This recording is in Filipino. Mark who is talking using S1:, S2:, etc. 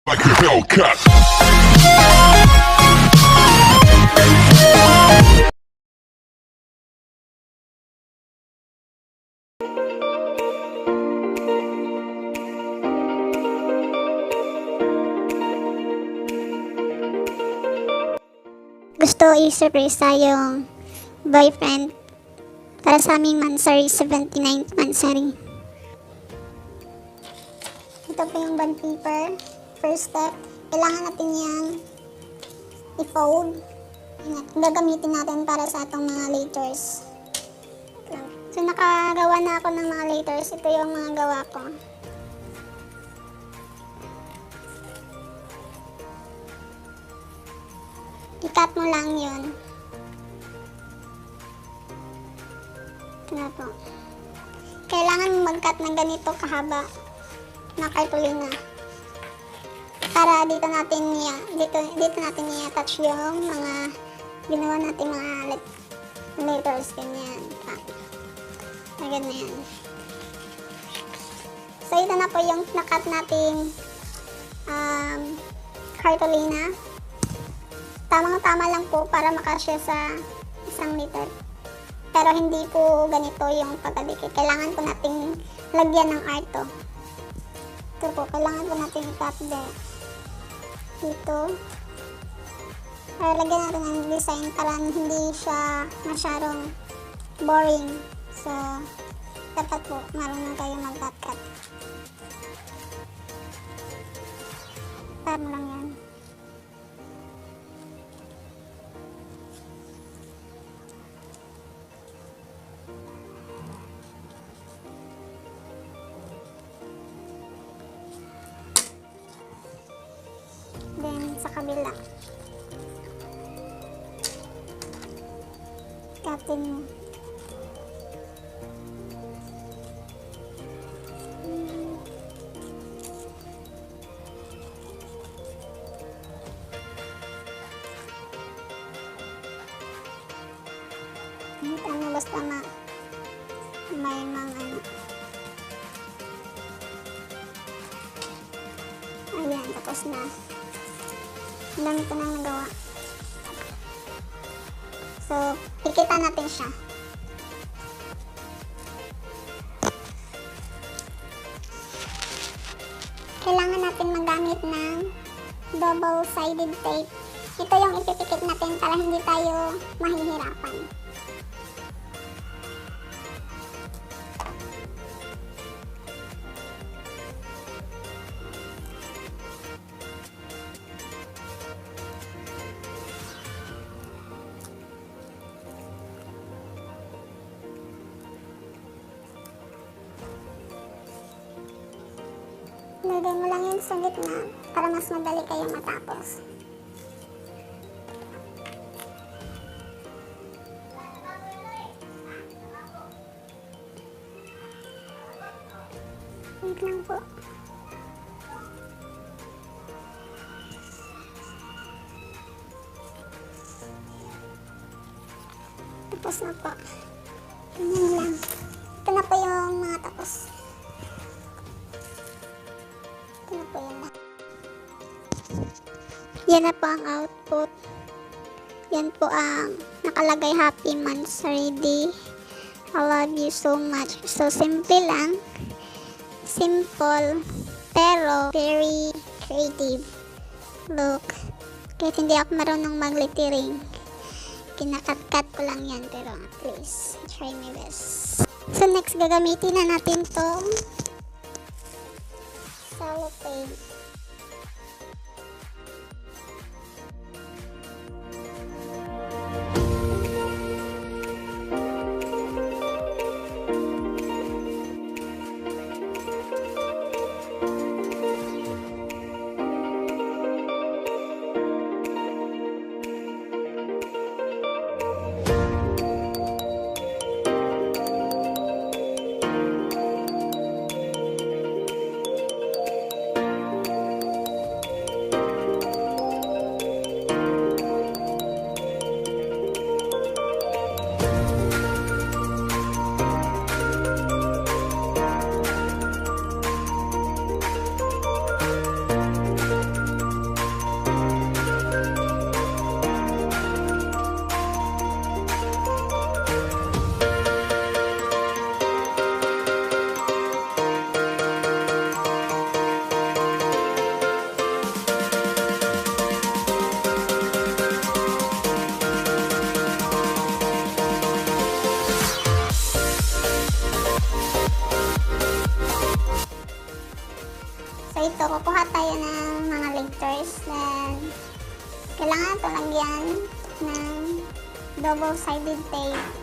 S1: like a Hellcat.
S2: Gusto i-surprise tayong boyfriend para sa aming monthsary 79th monthsary. Ito po yung bond paper. First step, kailangan natin yung i-fold. Gagamitin natin para sa atong mga letters. So nakagawa na ako ng mga letters. Ito yung mga gawa ko. I-cut mo lang yun. Ito na po. Kailangan mag-cut ng ganito kahaba na cartolina. Para dito natin i-attach yung mga ginawa natin mga letters. Ganyan. Ganyan na yan. So ito na po yung nakat nating cartolina. Tamang-tama lang po para makasya sa isang letter. Pero hindi po ganito yung pagkadikit. Kailangan po nating lagyan ng art to. Ito po, kailangan po nating i-cut dito. Para lagyan natin ng design para hindi siya masyadong boring. So, dapat po marunong kayo mag-cut. Tama lang yan. Then, sa kabila. Cutin mo. Basta may mga ayan, tapos na. Ang dami ko nang nagawa. So, pikitan natin siya. Kailangan natin magamit ng double-sided tape. Ito yung ipipikit natin para hindi tayo mahihirapan. Lagay mo lang yun sa gitna para mas madali kayo matapos. Wait lang po. Tapos na po. Ganyan lang. Ito na po yung mga tapos. Yan na po ang output. Yan po ang nakalagay happy monthsary day. I love you so much. So simple lang. Simple. Pero very creative. Look. Kahit hindi ako marunong mag-lettering. Kinakat-kat ko lang yan. Pero at least try my best. So next gagamitin na natin tong cellophane. Kailangan ito lagyan ng double-sided tape.